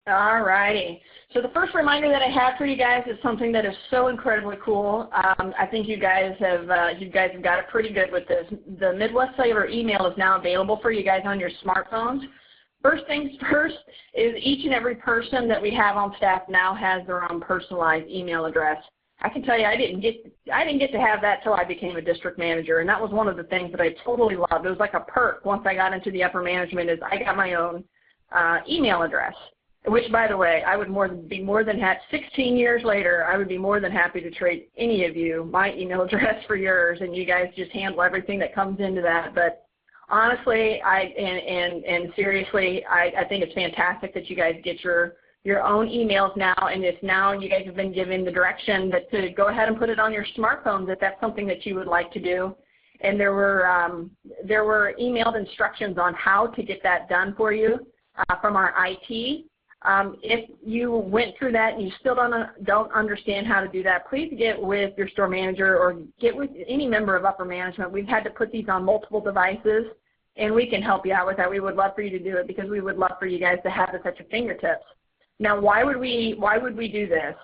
All righty. So the first reminder that I have for you guys is something that is so incredibly cool. I think you guys have got it pretty good with this. The Midwest Cellular email is now available for you guys on your smartphones. First things first is each and every person that we have on staff now has their own personalized email address. I can tell you I didn't get to have that till I became a district manager, and that was one of the things that I totally loved. It was like a perk once I got into the upper management is I got my own email address. Which, by the way, I would be more than happy, 16 years later, I would be more than happy to trade any of you my email address for yours, and you guys just handle everything that comes into that. But honestly, and seriously, I think it's fantastic that you guys get your own emails now, and it's now you guys have been given the direction that to go ahead and put it on your smartphones if that's something that you would like to do. And there were emailed instructions on how to get that done for you from our IT. If you went through that and you still don't understand how to do that, please get with your store manager or get with any member of upper management. We've had to put these on multiple devices, and we can help you out with that. We would love for you to do it because we would love for you guys to have this at your fingertips. Now, why would we do this?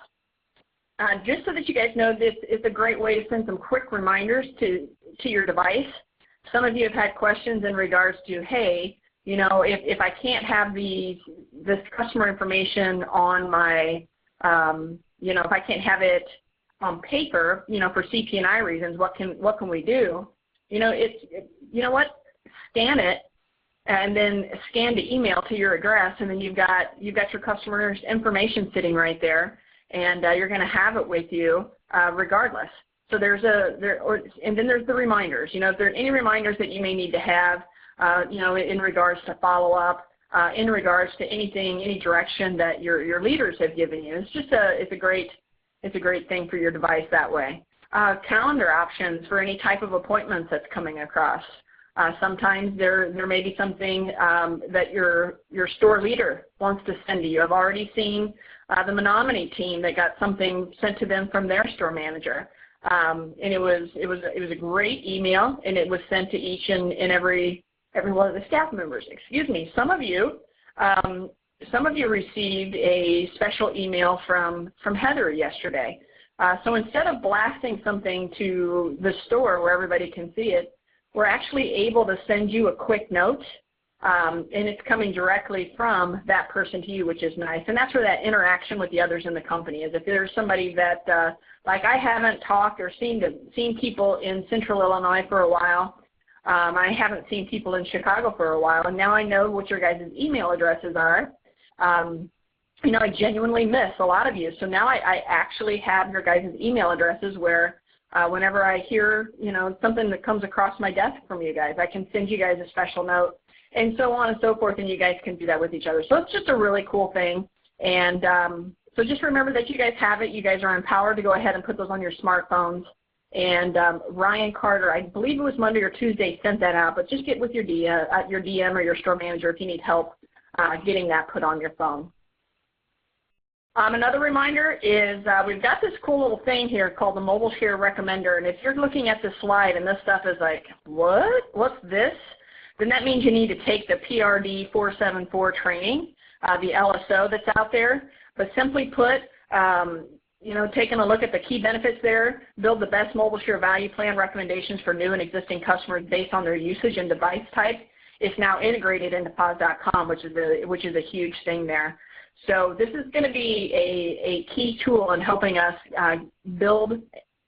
Just so that you guys know, this is a great way to send some quick reminders to your device. Some of you have had questions in regards to, hey, you know, if I can't have this customer information on my, you know, if I can't have it on paper, you know, for CP&I reasons, what can we do? You know, you know what? Scan it, and then scan the email to your address, and then you've got your customer's information sitting right there, and you're going to have it with you regardless. So and then there's the reminders. You know, if there are any reminders that you may need to have. You know, in regards to follow-up, in regards to anything, any direction that your leaders have given you. It's just it's a great thing for your device that way. Calendar options for any type of appointments that's coming across. Sometimes there may be something that your store leader wants to send to you. I've already seen the Menominee team that got something sent to them from their store manager. And it was a great email, and it was sent to each and every one of the staff members. Excuse me. Some of you received a special email from Heather yesterday. So instead of blasting something to the store where everybody can see it, we're actually able to send you a quick note, and it's coming directly from that person to you, which is nice. And that's where that interaction with the others in the company is. If there's somebody that, like I haven't talked or seen people in Central Illinois for a while, I haven't seen people in Chicago for a while, and now I know what your guys' email addresses are. You know, I genuinely miss a lot of you, so now I actually have your guys' email addresses where whenever I hear, you know, something that comes across my desk from you guys, I can send you guys a special note, and so on and so forth, and you guys can do that with each other. So it's just a really cool thing, and so just remember that you guys have it. You guys are empowered to go ahead and put those on your smartphones. And Ryan Carter, I believe it was Monday or Tuesday, sent that out, but just get with your DM or your store manager if you need help getting that put on your phone. Another reminder is we've got this cool little thing here called the Mobile Share Recommender, and if you're looking at the slide and this stuff is like, what? What's this? Then that means you need to take the PRD 474 training, the LSO that's out there. But simply put, you know, taking a look at the key benefits there, build the best mobile share value plan recommendations for new and existing customers based on their usage and device type. It's now integrated into POS.com, which is a huge thing there. So this is going to be a key tool in helping us build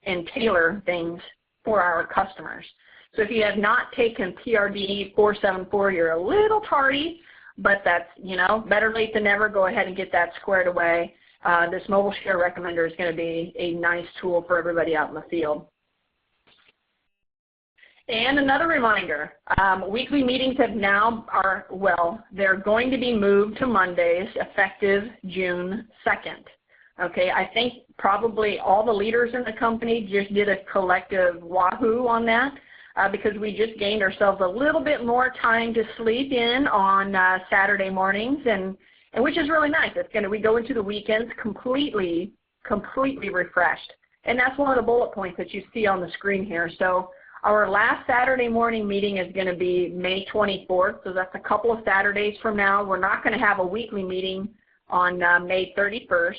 and tailor things for our customers. So if you have not taken PRD 474, you're a little tardy, but that's, you know, better late than never. Go ahead and get that squared away. This Mobile Share Recommender is going to be a nice tool for everybody out in the field. And another reminder, weekly meetings they're going to be moved to Mondays effective June 2nd. Okay, I think probably all the leaders in the company just did a collective wahoo on that because we just gained ourselves a little bit more time to sleep in on Saturday mornings, and which is really nice. We go into the weekends completely refreshed. And that's one of the bullet points that you see on the screen here. So our last Saturday morning meeting is going to be May 24th, so that's a couple of Saturdays from now. We're not going to have a weekly meeting on May 31st.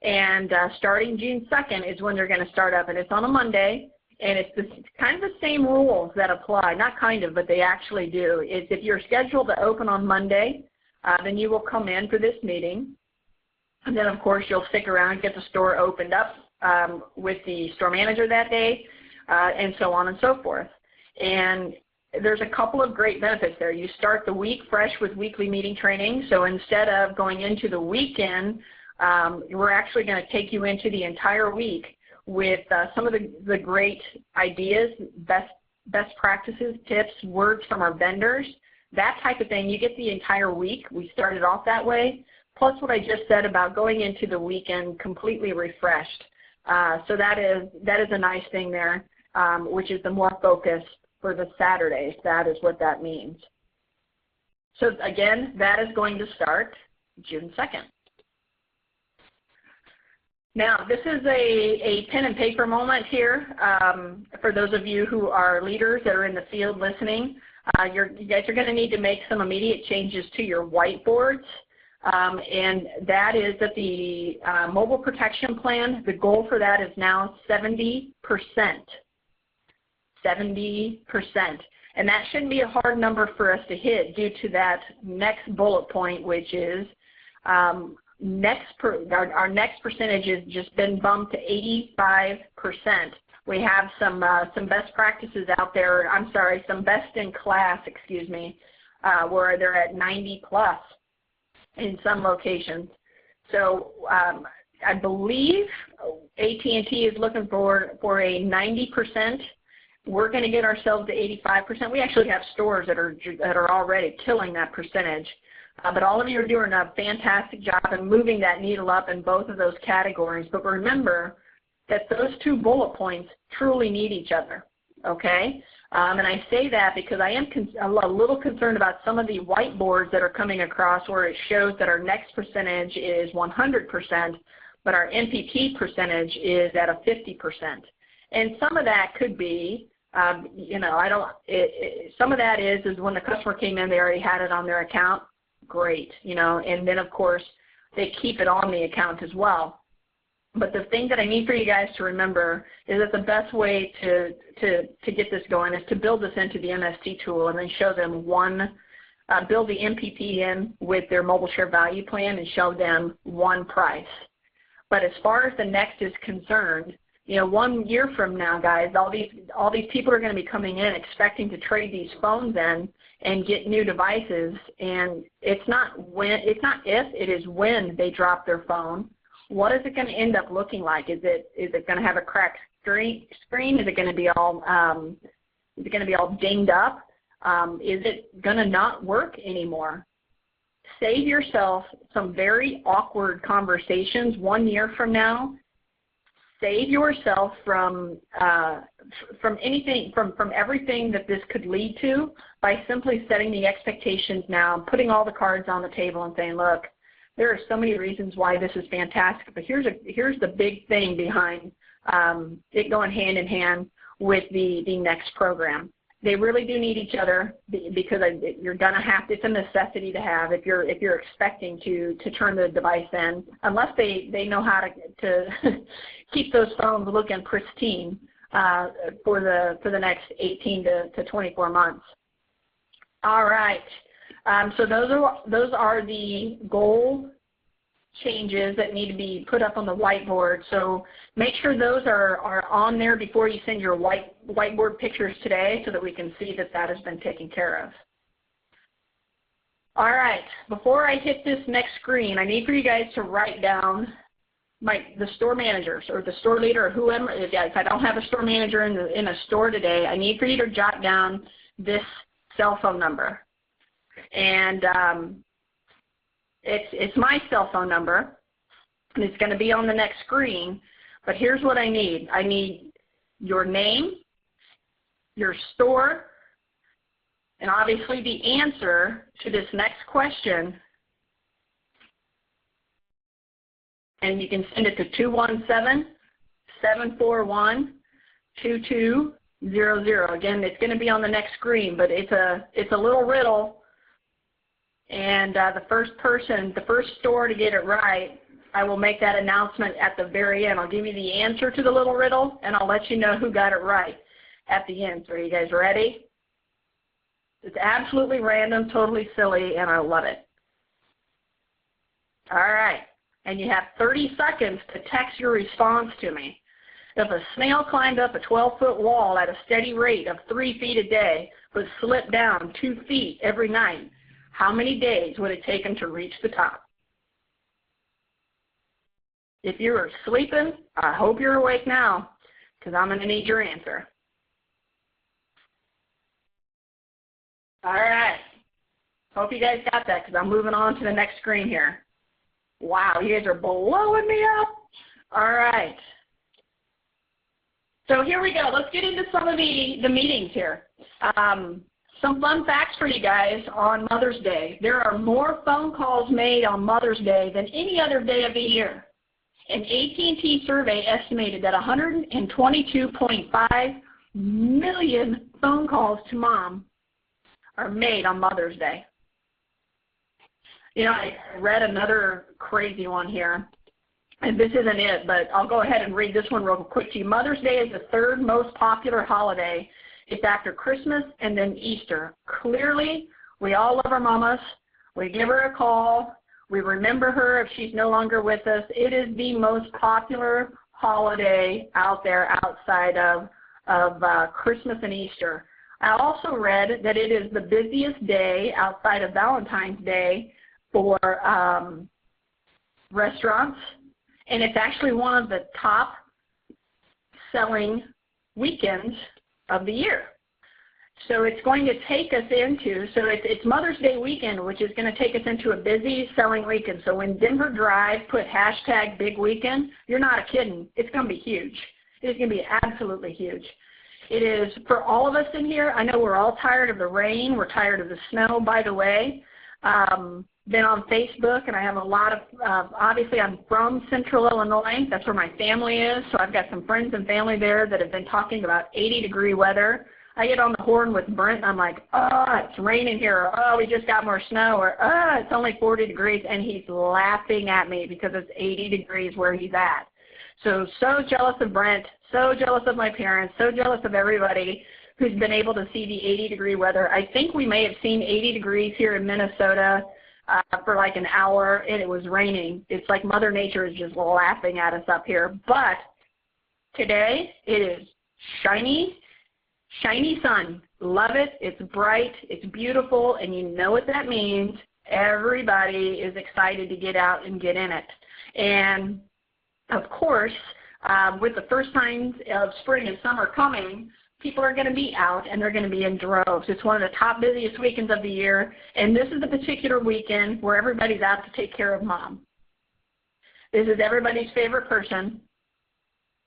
And starting June 2nd is when they're going to start up. And it's on a Monday. And it's kind of the same rules that apply. Not kind of, but they actually do. It's if you're scheduled to open on Monday, then you will come in for this meeting. And then, of course, you'll stick around and get the store opened up with the store manager that day, and so on and so forth. And there's a couple of great benefits there. You start the week fresh with weekly meeting training. So instead of going into the weekend, we're actually going to take you into the entire week with some of the great ideas, best practices, tips, words from our vendors, that type of thing. You get the entire week. We started off that way, plus what I just said about going into the weekend completely refreshed. So that is a nice thing there, which is the more focus for the Saturdays. That is what that means. So again, that is going to start June 2nd. Now, this is a pen and paper moment here for those of you who are leaders that are in the field listening. You guys are going to need to make some immediate changes to your whiteboards, and that is that the mobile protection plan, the goal for that is now 70%. 70%. And that shouldn't be a hard number for us to hit due to that next bullet point, which is our next percentage has just been bumped to 85%. We have some best practices out there, some best in class, where they're at 90 plus in some locations. So I believe AT&T is looking for a 90%. We're going to get ourselves to 85%. We actually have stores that are already killing that percentage. But all of you are doing a fantastic job in moving that needle up in both of those categories. But remember that those two bullet points truly need each other, okay? And I say that because I am a little concerned about some of the whiteboards that are coming across where it shows that our next percentage is 100%, but our MPP percentage is at a 50%. And some of that could be, some of that is when the customer came in, they already had it on their account. Great, and then of course they keep it on the account as well. But the thing that I need for you guys to remember is that the best way to get this going is to build this into the MST tool and then show them build the MPP in with their mobile share value plan and show them one price. But as far as the next is concerned, 1 year from now, guys, all these people are going to be coming in expecting to trade these phones in and get new devices, and it's not if, it is when they drop their phone. What is it going to end up looking like? Is it going to have a cracked screen? Is it going to be all dinged up? Is it going to not work anymore? Save yourself some very awkward conversations 1 year from now. Save yourself from everything that this could lead to by simply setting the expectations now, putting all the cards on the table and saying, look, there are so many reasons why this is fantastic, but here's the big thing behind it going hand in hand with the next program. They really do need each other because you're going to have to, it's a necessity to have if you're expecting to turn the device in, unless they know how to keep those phones looking pristine for the next 18 to 24 months. All right. So those are the goal changes that need to be put up on the whiteboard. So make sure those are on there before you send your whiteboard pictures today so that we can see that that has been taken care of. All right, before I hit this next screen, I need for you guys to write down the store managers or the store leader or whoever. If I don't have a store manager in a store today, I need for you to jot down this cell phone number. And it's my cell phone number, and it's going to be on the next screen. But here's what I need. I need your name, your store, and obviously the answer to this next question. And you can send it to 217-741-2200. Again, it's going to be on the next screen, but it's a little riddle. And the first person, the first store to get it right, I will make that announcement at the very end. I'll give you the answer to the little riddle, and I'll let you know who got it right at the end. So are you guys ready? It's absolutely random, totally silly, and I love it. All right. And you have 30 seconds to text your response to me. If a snail climbed up a 12-foot wall at a steady rate of 3 feet a day, but slipped down 2 feet every night, how many days would it take him to reach the top? If you are sleeping, I hope you're awake now, because I'm going to need your answer. All right. Hope you guys got that, because I'm moving on to the next screen here. Wow, you guys are blowing me up. All right. So here we go. Let's get into some of the meetings here. Some fun facts for you guys on Mother's Day. There are more phone calls made on Mother's Day than any other day of the year. An AT&T survey estimated that 122.5 million phone calls to mom are made on Mother's Day. You know, I read another crazy one here, and this isn't it, but I'll go ahead and read this one real quick to you. Mother's Day is the third most popular holiday. It's after Christmas and then Easter. Clearly, we all love our mamas. We give her a call. We remember her if she's no longer with us. It is the most popular holiday out there outside of Christmas and Easter. I also read that it is the busiest day outside of Valentine's Day for restaurants, and it's actually one of the top selling weekends of the year. So it's going to take us into, so it's Mother's Day weekend, which is going to take us into a busy selling weekend. So when Denver Drive put hashtag big weekend, you're not kidding. It's going to be huge. It's going to be absolutely huge. It is for all of us in here. I know we're all tired of the rain. We're tired of the snow, by the way. Been on Facebook, and I have a lot of, obviously I'm from Central Illinois. That's where my family is. So I've got some friends and family there that have been talking about 80-degree weather. I get on the horn with Brent, and I'm like, oh, it's raining here, or oh, we just got more snow, or oh, it's only 40 degrees, and he's laughing at me because it's 80 degrees where he's at. So jealous of Brent, so jealous of my parents, so jealous of everybody who's been able to see the 80-degree weather. I think we may have seen 80 degrees here in Minnesota for like an hour, and it was raining. It's like Mother Nature is just laughing at us up here. But today it is shiny sun. Love it. It's bright. It's beautiful. And you know what that means. Everybody is excited to get out and get in it. And, of course, with the first signs of spring and summer coming, people are going to be out, and they're going to be in droves. It's one of the top busiest weekends of the year, and this is the particular weekend where everybody's out to take care of mom. This is everybody's favorite person.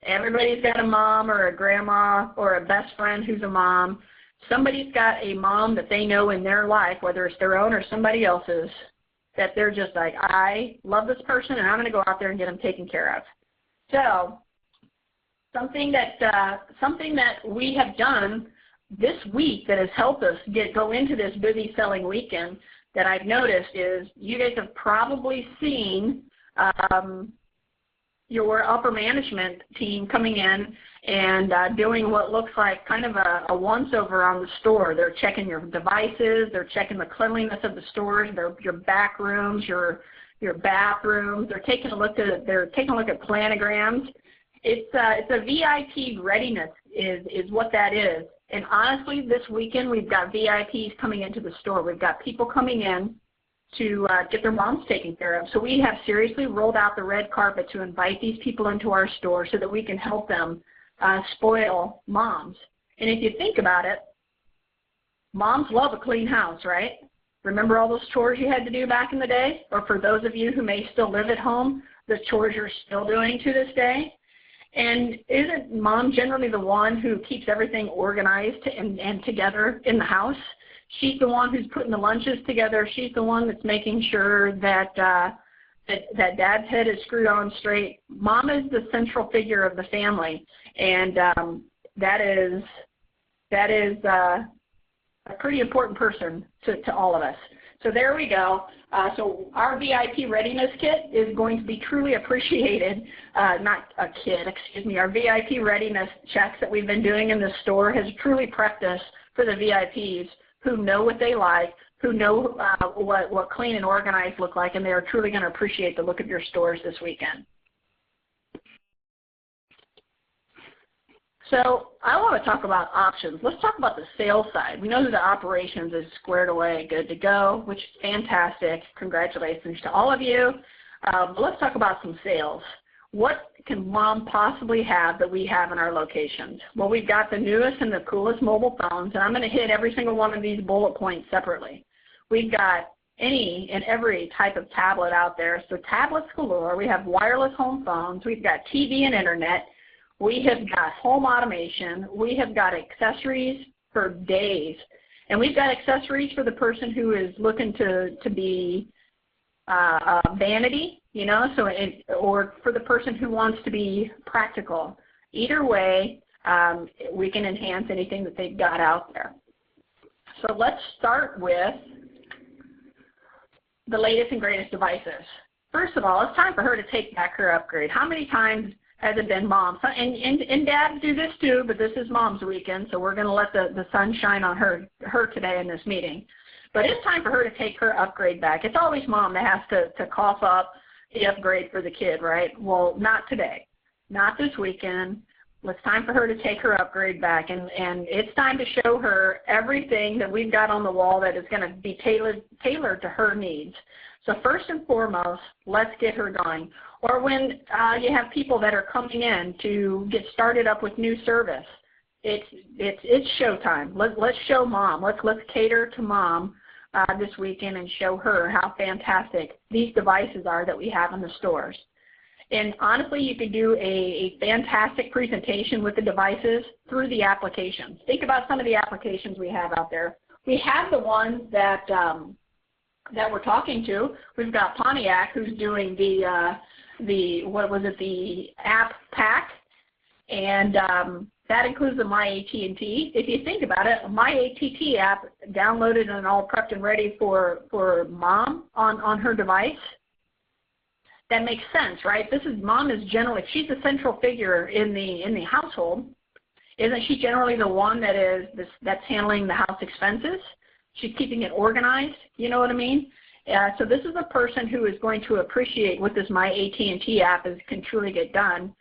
Everybody's got a mom or a grandma or a best friend who's a mom. Somebody's got a mom that they know in their life, whether it's their own or somebody else's, that they're just like, I love this person, and I'm going to go out there and get them taken care of. So something that we have done this week that has helped us go into this busy selling weekend that I've noticed is you guys have probably seen your upper management team coming in and doing what looks like kind of a once-over on the store. They're checking your devices. They're checking the cleanliness of the stores, your back rooms, your bathrooms. They're taking a look at planograms. It's a VIP readiness is what that is. And honestly, this weekend we've got VIPs coming into the store. We've got people coming in to get their moms taken care of. So we have seriously rolled out the red carpet to invite these people into our store so that we can help them spoil moms. And if you think about it, moms love a clean house, right? Remember all those chores you had to do back in the day? Or for those of you who may still live at home, the chores you're still doing to this day? And isn't mom generally the one who keeps everything organized and together in the house? She's the one who's putting the lunches together. She's the one that's making sure that that dad's head is screwed on straight. Mom is the central figure of the family, and that is a pretty important person to all of us. So there we go. So our VIP readiness kit is going to be truly appreciated. Not a kit, excuse me. Our VIP readiness checks that we've been doing in the store has truly prepped us for the VIPs who know what they like, who know what clean and organized look like, and they are truly going to appreciate the look of your stores this weekend. So I want to talk about options. Let's talk about the sales side. We know that the operations is squared away, good to go, which is fantastic. Congratulations to all of you. But let's talk about some sales. What can mom possibly have that we have in our locations? Well, we've got the newest and the coolest mobile phones, and I'm going to hit every single one of these bullet points separately. We've got any and every type of tablet out there. So tablets galore. We have wireless home phones. We've got TV and internet. We have got home automation. We have got accessories for days. And we've got accessories for the person who is looking to be vanity, you know, or for the person who wants to be practical. Either way, we can enhance anything that they've got out there. So let's start with the latest and greatest devices. First of all, it's time for her to take back her upgrade. How many times has it been mom? And dads do this too, but this is mom's weekend, so we're going to let the sun shine on her today in this meeting. But it's time for her to take her upgrade back. It's always mom that has to cough up the upgrade for the kid, right? Well, not today. Not this weekend. It's time for her to take her upgrade back, and it's time to show her everything that we've got on the wall that is going to be tailored to her needs. So first and foremost, let's get her going. Or when you have people that are coming in to get started up with new service, it's showtime. Let's show mom. Let's cater to mom this weekend and show her how fantastic these devices are that we have in the stores. And honestly, you could do a fantastic presentation with the devices through the applications. Think about some of the applications we have out there. We have the ones that we're talking to. We've got Pontiac, who's doing the app pack, and that includes the My AT&T. If you think about it, My AT&T app downloaded and all prepped and ready for mom on her device. That makes sense, right? Mom is generally, she's the central figure in the household. Isn't she generally the one that's handling the house expenses? She's keeping it organized, you know what I mean? So this is a person who is going to appreciate what this My AT&T app can truly get done.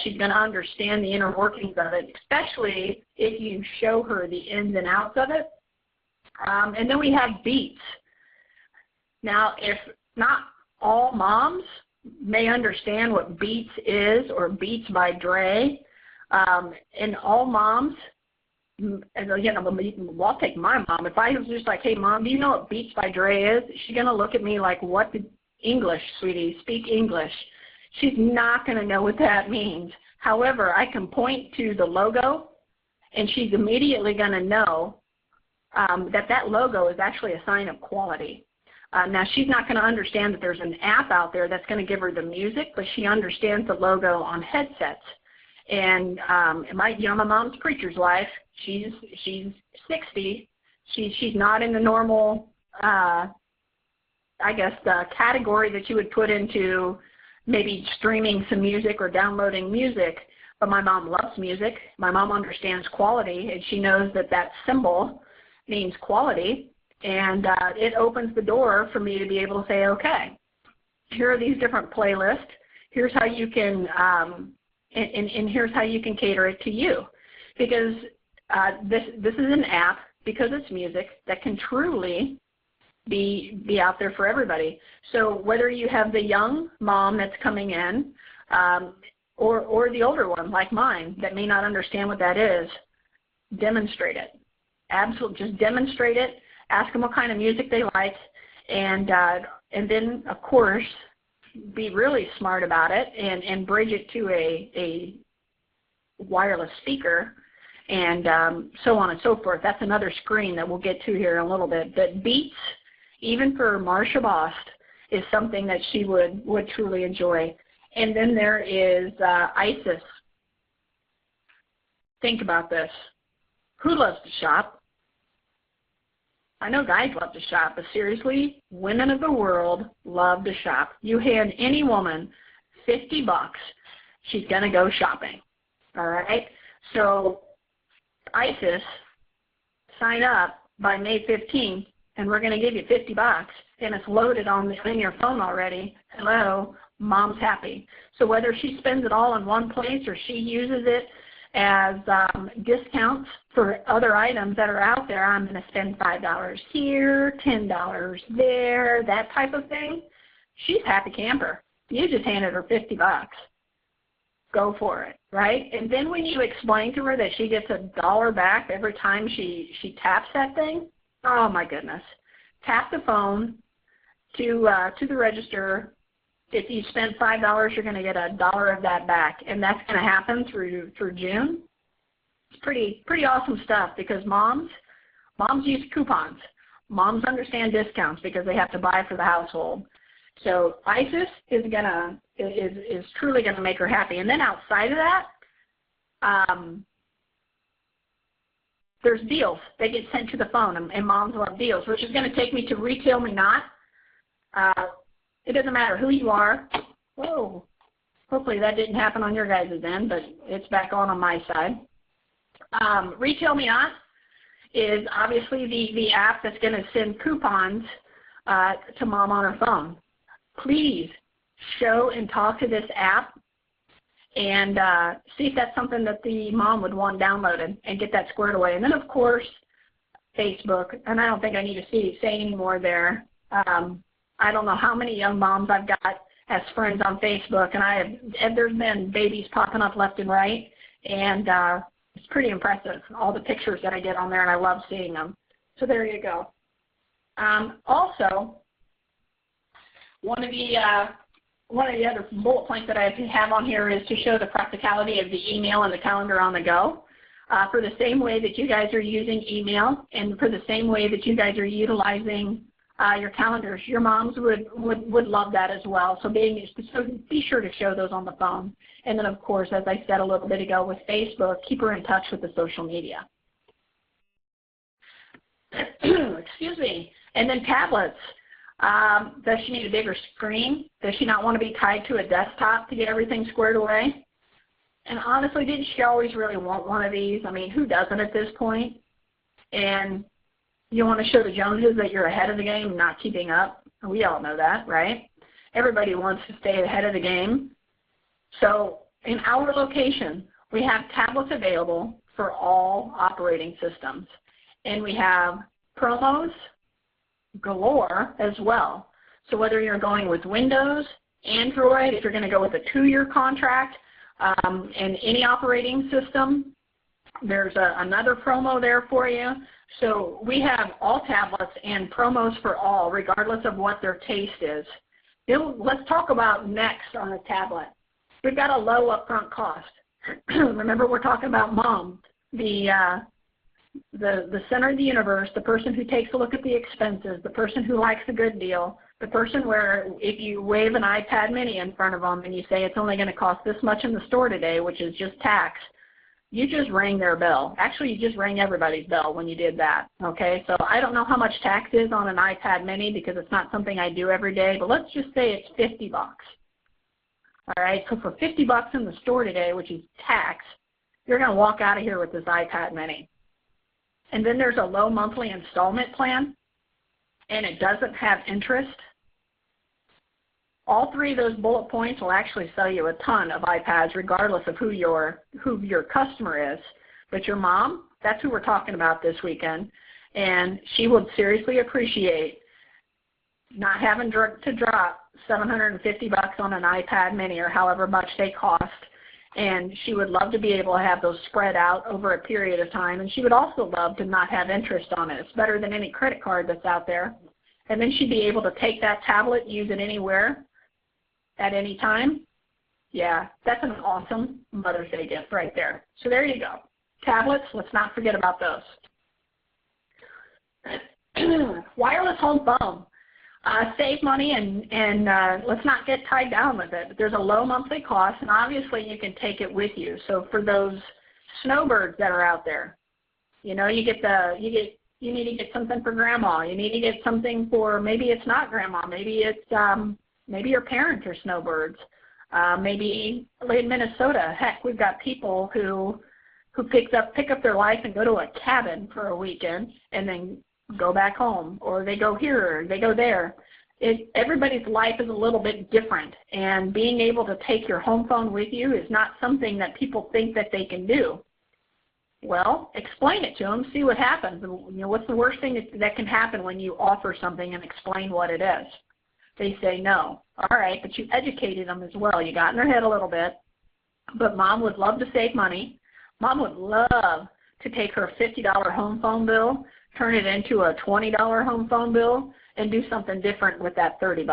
She's going to understand the inner workings of it, especially if you show her the ins and outs of it. And then we have Beats. Now, if not all moms may understand what Beats is, or Beats by Dre, and all moms, and again, I'll take my mom. If I was just like, hey, mom, do you know what Beats by Dre is? She's going to look at me like, what? English, sweetie, speak English. She's not going to know what that means. However, I can point to the logo, and she's immediately going to know that logo is actually a sign of quality. Now, she's not going to understand that there's an app out there that's going to give her the music, but she understands the logo on headsets. And my mom's preacher's wife. She's 60. She's not in the normal, I guess, the category that you would put into maybe streaming some music or downloading music. But my mom loves music. My mom understands quality, and she knows that symbol means quality. And it opens the door for me to be able to say, okay, here are these different playlists. Here's how you can, and here's how you can cater it to you. Because this is an app, because it's music, that can truly be out there for everybody. So whether you have the young mom that's coming in, or the older one like mine that may not understand what that is, demonstrate it. Absolutely, just demonstrate it. Ask them what kind of music they like, and then, of course, be really smart about it and bridge it to a wireless speaker, and so on and so forth. That's another screen that we'll get to here in a little bit. But Beats, even for Marsha Bost, is something that she would truly enjoy. And then there is ISIS. Think about this. Who loves to shop? I know guys love to shop, but seriously, women of the world love to shop. You hand any woman $50, she's going to go shopping. All right? So ISIS, sign up by May 15th, and we're going to give you $50, and it's loaded on your phone already. Hello, mom's happy. So whether she spends it all in one place or she uses it as discounts for other items that are out there, I'm going to spend $5 here, $10 there, that type of thing, she's happy camper. You just handed her $50. Go for it, right? And then when you explain to her that she gets $1 back every time she taps that thing, oh my goodness. Tap the phone to the register. If you spend $5, you're going to get $1 of that back, and that's going to happen through June. It's pretty awesome stuff because moms use coupons. Moms understand discounts because they have to buy for the household. So ISIS is truly going to make her happy. And then outside of that, there's deals. They get sent to the phone, and moms love deals, which is going to take me to Retail Me Not. It doesn't matter who you are. Whoa. Hopefully that didn't happen on your guys' end, but it's back on my side. Retail Me Not is obviously the app that's going to send coupons to mom on her phone. Please show and talk to this app and see if that's something that the mom would want downloaded and get that squared away. And then, of course, Facebook, and I don't think I need to say any more there. I don't know how many young moms I've got as friends on Facebook, and there's been babies popping up left and right, and it's pretty impressive, all the pictures that I get on there, and I love seeing them. So there you go. Also, one of the other bullet points that I have on here is to show the practicality of the email and the calendar on the go. For the same way that you guys are using email and for the same way that you guys are utilizing your calendars, your moms would love that as well. So be sure to show those on the phone. And then, of course, as I said a little bit ago with Facebook, keep her in touch with the social media. Excuse me. And then tablets. Does she need a bigger screen? Does she not want to be tied to a desktop to get everything squared away? And honestly, didn't she always really want one of these? I mean, who doesn't at this point? And you want to show the Joneses that you're ahead of the game, not keeping up. We all know that, right? Everybody wants to stay ahead of the game. So in our location, we have tablets available for all operating systems. And we have promos galore as well. So whether you're going with Windows, Android, if you're going to go with a 2-year contract, and any operating system, there's another promo there for you. So we have all tablets and promos for all, regardless of what their taste is. Let's talk about next on a tablet. We've got a low upfront cost. Remember, we're talking about mom, the center of the universe, the person who takes a look at the expenses, the person who likes a good deal, the person where if you wave an iPad mini in front of them and you say it's only going to cost this much in the store today, which is just tax, you just rang their bell. Actually, you just rang everybody's bell when you did that, okay? So I don't know how much tax is on an iPad mini because it's not something I do every day, but let's just say it's $50. All right, so for $50 in the store today, which is tax, you're going to walk out of here with this iPad mini. And then there's a low monthly installment plan, and it doesn't have interest. All 3 of those bullet points will actually sell you a ton of iPads regardless of who your customer is. But your mom, that's who we're talking about this weekend, and she would seriously appreciate not having to drop $750 on an iPad mini or however much they cost. And she would love to be able to have those spread out over a period of time. And she would also love to not have interest on it. It's better than any credit card that's out there. And then she'd be able to take that tablet, use it anywhere, at any time. Yeah, that's an awesome Mother's Day gift right there. So there you go. Tablets, let's not forget about those. Wireless home phone. Save money and let's not get tied down with it. But there's a low monthly cost, and obviously you can take it with you. So for those snowbirds that are out there, you know, you get You need to get something for grandma. You need to get something for, maybe it's not grandma. Maybe it's maybe your parents are snowbirds. Maybe in Minnesota, heck, we've got people who pick up their life and go to a cabin for a weekend and then go back home, or they go here, or they go there. Everybody's life is a little bit different, and being able to take your home phone with you is not something that people think that they can do. Well, explain it to them, see what happens. What's the worst thing that can happen when you offer something and explain what it is? They say no. All right, but you educated them as well. You got in their head a little bit, but mom would love to save money. Mom would love to take her $50 home phone bill, turn it into a $20 home phone bill, and do something different with that $30.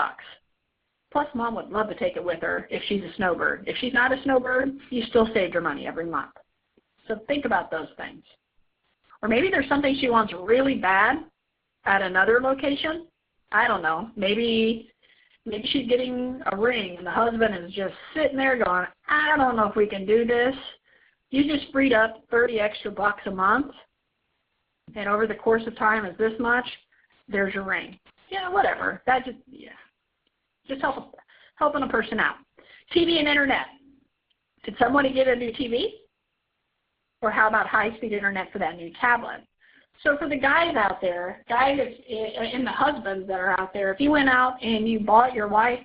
Plus, mom would love to take it with her if she's a snowbird. If she's not a snowbird, you still saved her money every month. So think about those things. Or maybe there's something she wants really bad at another location. I don't know. Maybe she's getting a ring and the husband is just sitting there going, I don't know if we can do this. You just freed up 30 extra bucks a month, and over the course of time is this much, there's your ring. Yeah, whatever. That just helping a person out. TV and internet. Did somebody get a new TV? Or how about high-speed internet for that new tablet? So for the guys out there, and the husbands that are out there, if you went out and you bought your wife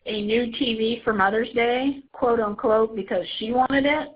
a new TV for Mother's Day, quote unquote, because she wanted it,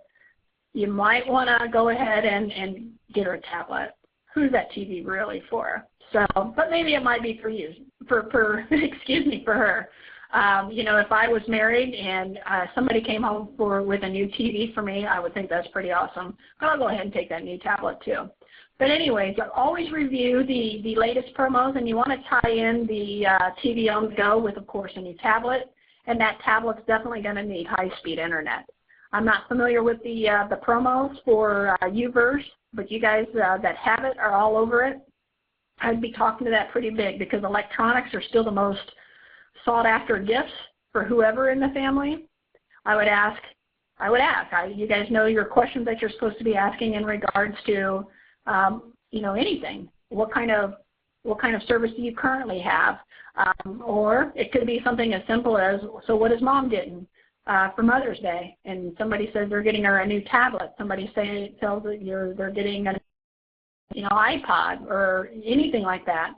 you might want to go ahead and get her a tablet. Who's that TV really for? So, but maybe it might be for you, excuse me, for her. If I was married and somebody came home with a new TV for me, I would think that's pretty awesome. But I'll go ahead and take that new tablet too. But anyways, always review the latest promos, and you want to tie in the TV on the go with, of course, a new tablet. And that tablet's definitely going to need high-speed internet. I'm not familiar with the promos for UVerse, but you guys that have it are all over it. I'd be talking to that pretty big, because electronics are still the most sought-after gifts for whoever in the family. I would ask. You guys know your questions that you're supposed to be asking in regards to, anything. What kind of service do you currently have? Or it could be something as simple as, so what is mom getting for Mother's Day? And somebody says they're getting her a new tablet. Somebody tells they're getting an iPod or anything like that.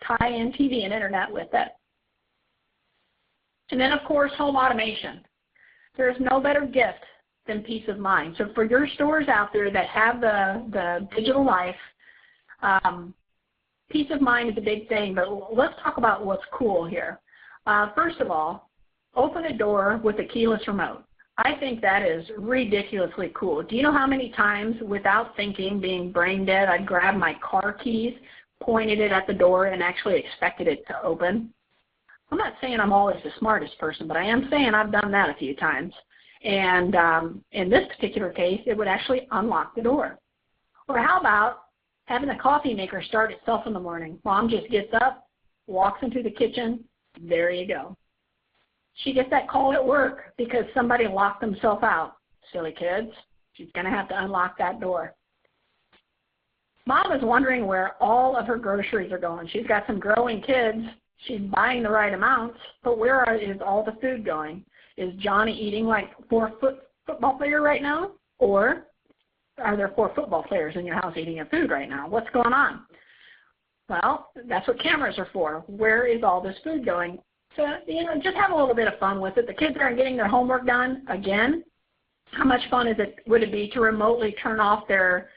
Tie in TV and internet with it. And then, of course, home automation. There's no better gift than peace of mind. So for your stores out there that have the digital life, peace of mind is a big thing, but let's talk about what's cool here. First of all, open a door with a keyless remote. I think that is ridiculously cool. Do you know how many times, without thinking, being brain dead, I'd grab my car keys, pointed it at the door, and actually expected it to open? I'm not saying I'm always the smartest person, but I am saying I've done that a few times. And in this particular case, it would actually unlock the door. Or how about having a coffee maker start itself in the morning? Mom just gets up, walks into the kitchen, there you go. She gets that call at work because somebody locked themselves out. Silly kids. She's going to have to unlock that door. Mom is wondering where all of her groceries are going. She's got some growing kids. She's buying the right amounts, but where is all the food going? Is Johnny eating like 4 football player right now? Or are there 4 football players in your house eating your food right now? What's going on? Well, that's what cameras are for. Where is all this food going? So, just have a little bit of fun with it. The kids aren't getting their homework done again. How much fun would it be to remotely turn off their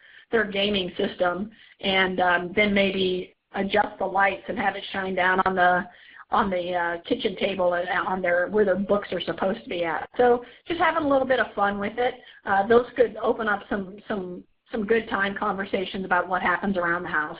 gaming system and then maybe adjust the lights and have it shine down on the kitchen table and where their books are supposed to be at. So just having a little bit of fun with it. Those could open up some good time conversations about what happens around the house.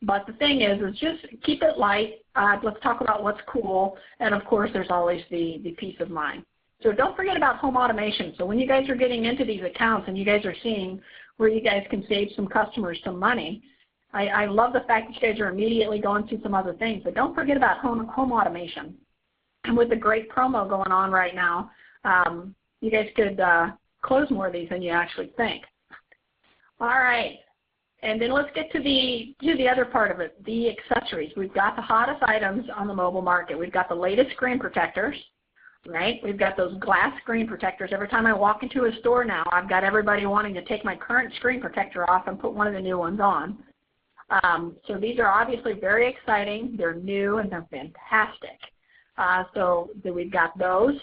But the thing is just keep it light. Let's talk about what's cool. And, of course, there's always the peace of mind. So don't forget about home automation. So when you guys are getting into these accounts and you guys are seeing where you guys can save some customers some money, I love the fact that you guys are immediately going through some other things. But don't forget about home automation. And with the great promo going on right now, you guys could close more of these than you actually think. All right. And then let's get to the other part of it, the accessories. We've got the hottest items on the mobile market. We've got the latest screen protectors, right? We've got those glass screen protectors. Every time I walk into a store now, I've got everybody wanting to take my current screen protector off and put one of the new ones on. So these are obviously very exciting. They're new and they're fantastic. So we've got those.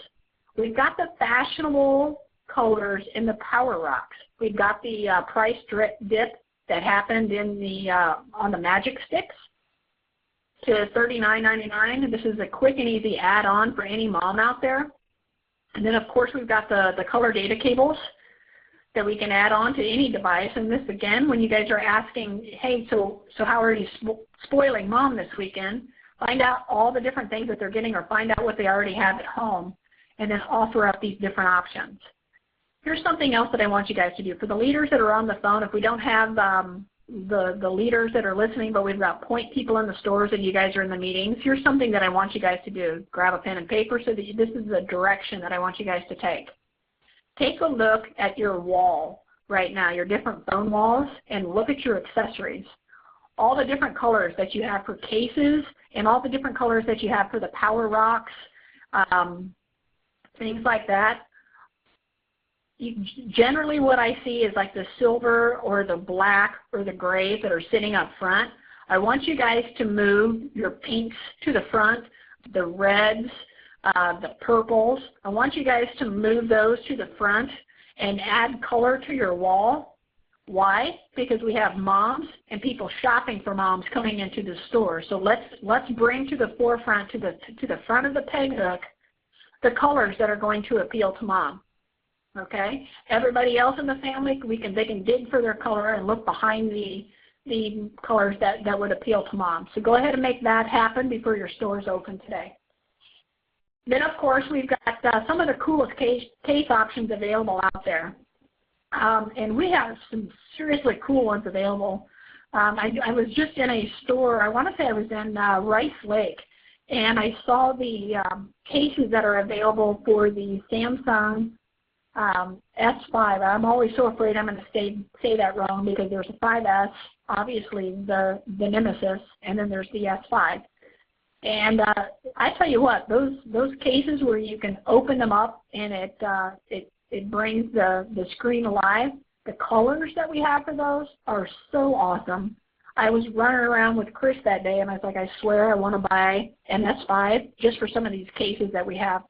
We've got the fashionable colors in the Power Rocks. We've got the price dip that happened in the on the Magic Sticks to $39.99. This is a quick and easy add-on for any mom out there. And then of course we've got the color data cables that we can add on to any device. And this again, when you guys are asking, hey, so how are you spoiling mom this weekend? Find out all the different things that they're getting, or find out what they already have at home, and then offer up these different options. Here's something else that I want you guys to do. For the leaders that are on the phone, if we don't have the leaders that are listening, but we've got point people in the stores and you guys are in the meetings, here's something that I want you guys to do. Grab a pen and paper so that this is the direction that I want you guys to take. Take a look at your wall right now, your different phone walls, and look at your accessories. All the different colors that you have for cases and all the different colors that you have for the Power Rocks, things like that. Generally what I see is like the silver or the black or the grays that are sitting up front. I want you guys to move your pinks to the front, the reds, the purples. I want you guys to move those to the front and add color to your wall. Why? Because we have moms and people shopping for moms coming into the store. So let's bring to the forefront, to the front of the peg hook, the colors that are going to appeal to mom. Okay? Everybody else in the family, they can dig for their color and look behind the colors that would appeal to mom. So go ahead and make that happen before your store is open today. Then of course we've got some of the coolest case options available out there. And we have some seriously cool ones available. I was just in a store, I want to say I was in Rice Lake, and I saw the cases that are available for the Samsung S5. I'm always so afraid I'm going to say that wrong, because there's a 5S, obviously the Nemesis, and then there's the S5. And I tell you what, those cases where you can open them up and it brings the screen alive, the colors that we have for those are so awesome. I was running around with Chris that day and I was like, I swear I want to buy an S5 just for some of these cases that we have.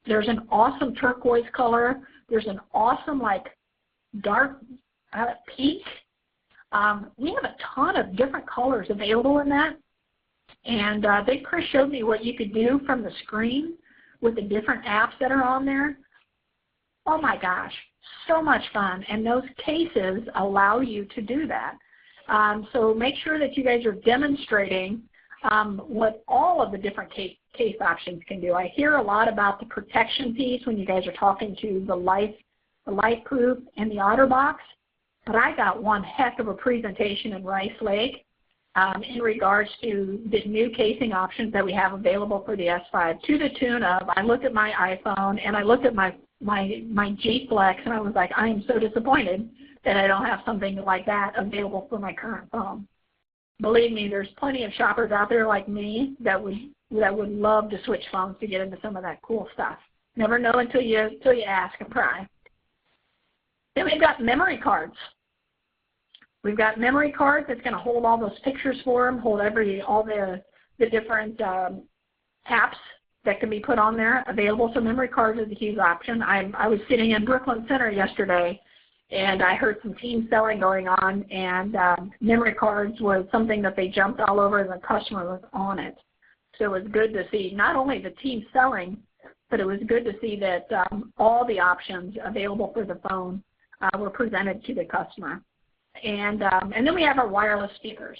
There's an awesome turquoise color. There's an awesome like dark pink. We have a ton of different colors available in that. And then Chris showed me what you could do from the screen with the different apps that are on there. Oh my gosh, so much fun. And those cases allow you to do that. So make sure that you guys are demonstrating what all of the different case options can do. I hear a lot about the protection piece when you guys are talking to the LifeProof and the OtterBox, but I got one heck of a presentation in Rice Lake in regards to the new casing options that we have available for the S5, to the tune of, I looked at my iPhone and I looked at my G Flex and I was like, I am so disappointed that I don't have something like that available for my current phone. Believe me, there's plenty of shoppers out there like me that would love to switch phones to get into some of that cool stuff. Never know until you ask and pry. Then we've got memory cards. We've got memory cards that's going to hold all those pictures for them, hold all the different apps that can be put on there available. So memory cards is a huge option. I was sitting in Brooklyn Center yesterday, and I heard some team selling going on, and memory cards was something that they jumped all over, and the customer was on it. So it was good to see not only the team selling, but it was good to see that all the options available for the phone were presented to the customer. And then we have our wireless speakers.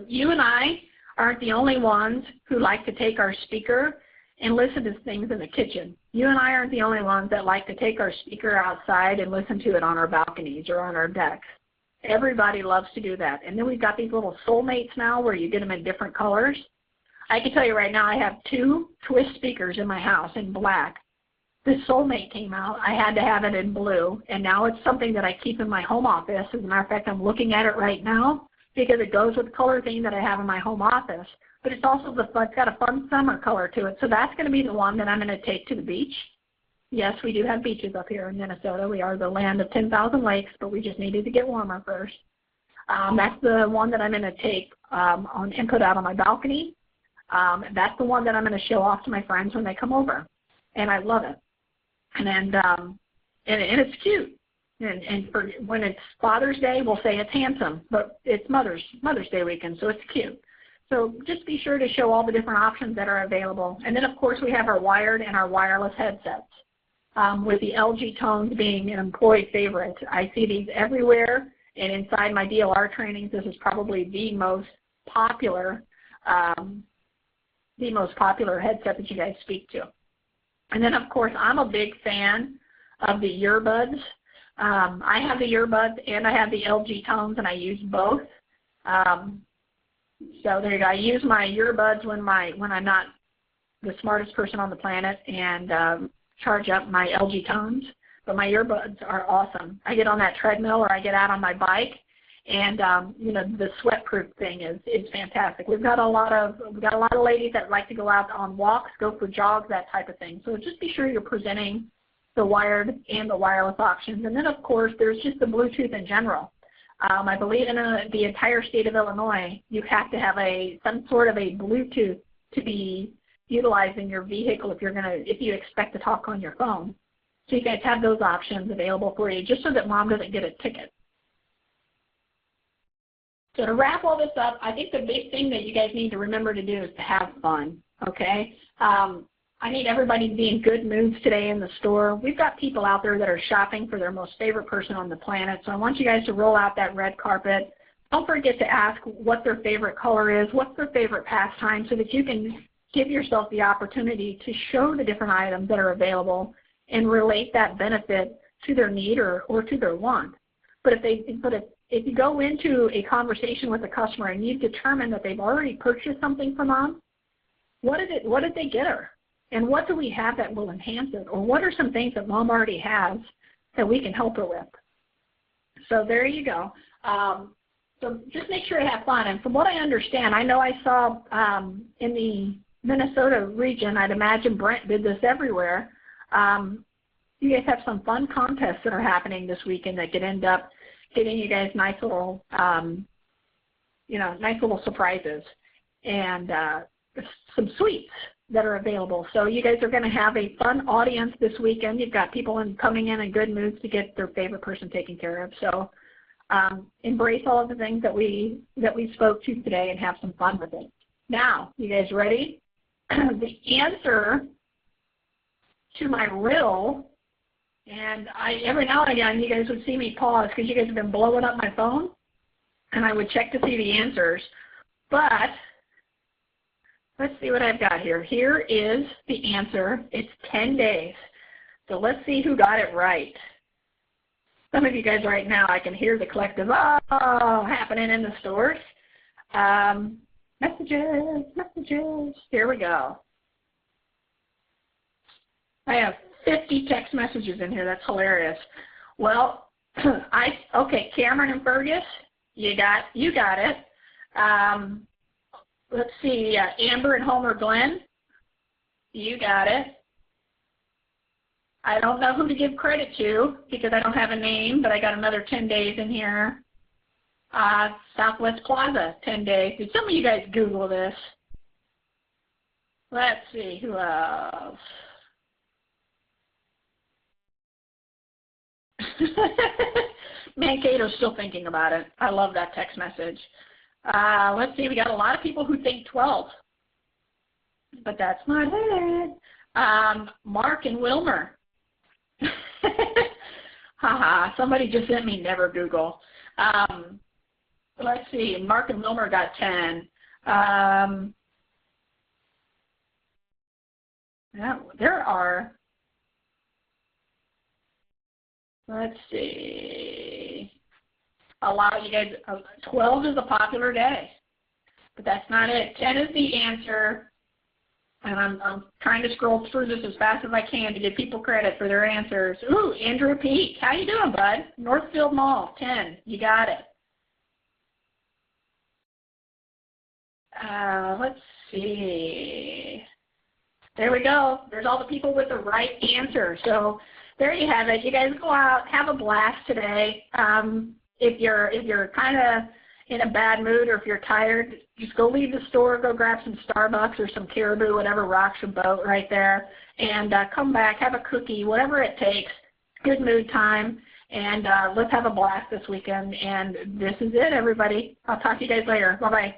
You and I aren't the only ones who like to take our speaker and listen to things in the kitchen. You and I aren't the only ones that like to take our speaker outside and listen to it on our balconies or on our decks. Everybody loves to do that. And then we've got these little soulmates now where you get them in different colors. I can tell you right now I have 2 twist speakers in my house in black. the Soulmate came out, I had to have it in blue, and now it's something that I keep in my home office. As a matter of fact, I'm looking at it right now because it goes with the color theme that I have in my home office. But it's also it's got a fun summer color to it, so that's going to be the one that I'm going to take to the beach. Yes, we do have beaches up here in Minnesota. We are the land of 10,000 lakes, but we just needed to get warmer first. That's the one that I'm going to take and put out on my balcony. That's the one that I'm going to show off to my friends when they come over, and I love it. And it's cute. And for when it's Father's Day, we'll say it's handsome, but it's Mother's Day weekend, so it's cute. So just be sure to show all the different options that are available. And then, of course, we have our wired and our wireless headsets, with the LG tones being an employee favorite. I see these everywhere, and inside my DLR trainings, this is probably the most popular headset that you guys speak to. And then, of course, I'm a big fan of the earbuds. I have the earbuds and I have the LG tones, and I use both. So there you go. I use my earbuds when I'm not the smartest person on the planet, and charge up my LG tones. But my earbuds are awesome. I get on that treadmill or I get out on my bike, and the sweat-proof thing is fantastic. We've got a lot of ladies that like to go out on walks, go for jogs, that type of thing. So just be sure you're presenting the wired and the wireless options. And then, of course, there's just the Bluetooth in general. I believe in the entire state of Illinois, you have to have some sort of a Bluetooth to be utilized in your vehicle if you expect to talk on your phone. So you guys have those options available for you, just so that Mom doesn't get a ticket. So to wrap all this up, I think the big thing that you guys need to remember to do is to have fun, okay? I need everybody to be in good moods today in the store. We've got people out there that are shopping for their most favorite person on the planet, so I want you guys to roll out that red carpet. Don't forget to ask what their favorite color is, what's their favorite pastime, so that you can give yourself the opportunity to show the different items that are available and relate that benefit to their need or to their want. But if you go into a conversation with a customer and you determine that they've already purchased something from Mom, what did they get her? And what do we have that will enhance it? Or what are some things that Mom already has that we can help her with? So there you go. So just make sure to have fun. And from what I understand, I know I saw in the Minnesota region, I'd imagine Brent did this everywhere. You guys have some fun contests that are happening this weekend that could end up giving you guys nice little surprises and some sweets that are available. So you guys are going to have a fun audience this weekend. You've got people coming in good moods to get their favorite person taken care of. So embrace all of the things that we spoke to today and have some fun with it. Now, you guys ready? The answer to my riddle, and every now and again you guys would see me pause because you guys have been blowing up my phone, and I would check to see the answers. But let's see what I've got here. Here is the answer. It's 10 days. So let's see who got it right. Some of you guys right now, I can hear the collective happening in the stores. Messages. Here we go. I have 50 text messages in here. That's hilarious. Well, okay, Cameron and Fergus, you got it. Let's see, Amber and Homer Glenn, you got it. I don't know who to give credit to because I don't have a name, but I got another 10 days in here. Southwest Plaza, 10 days. Did some of you guys Google this? Let's see, who else? Mankato's still thinking about it. I love that text message. Let's see, we got a lot of people who think 12, but that's not it. Mark and Wilmer. Haha, somebody just sent me never Google. Let's see, Mark and Wilmer got 10. There are, let's see, a lot of you guys, 12 is a popular day, but that's not it. 10 is the answer. And I'm trying to scroll through this as fast as I can to give people credit for their answers. Ooh, Andrew Peak. How you doing, bud? Northfield Mall, 10. You got it. Let's see. There we go. There's all the people with the right answer. So there you have it. You guys go out, have a blast today. If you're kind of in a bad mood or if you're tired, just go leave the store, go grab some Starbucks or some Caribou, whatever rocks your boat right there, and come back, have a cookie, whatever it takes. Good mood time, and let's have a blast this weekend. And this is it, everybody. I'll talk to you guys later. Bye-bye.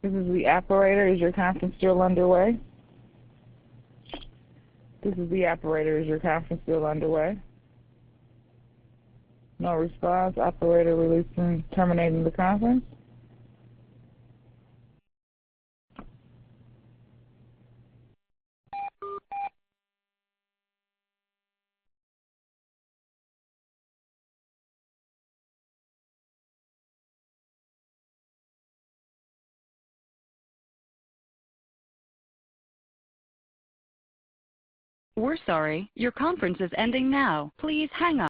This is the operator. Is your conference still underway? This is the operator. Is your conference still underway? No response. Operator releasing, terminating the conference. We're sorry, your conference is ending now. Please hang up.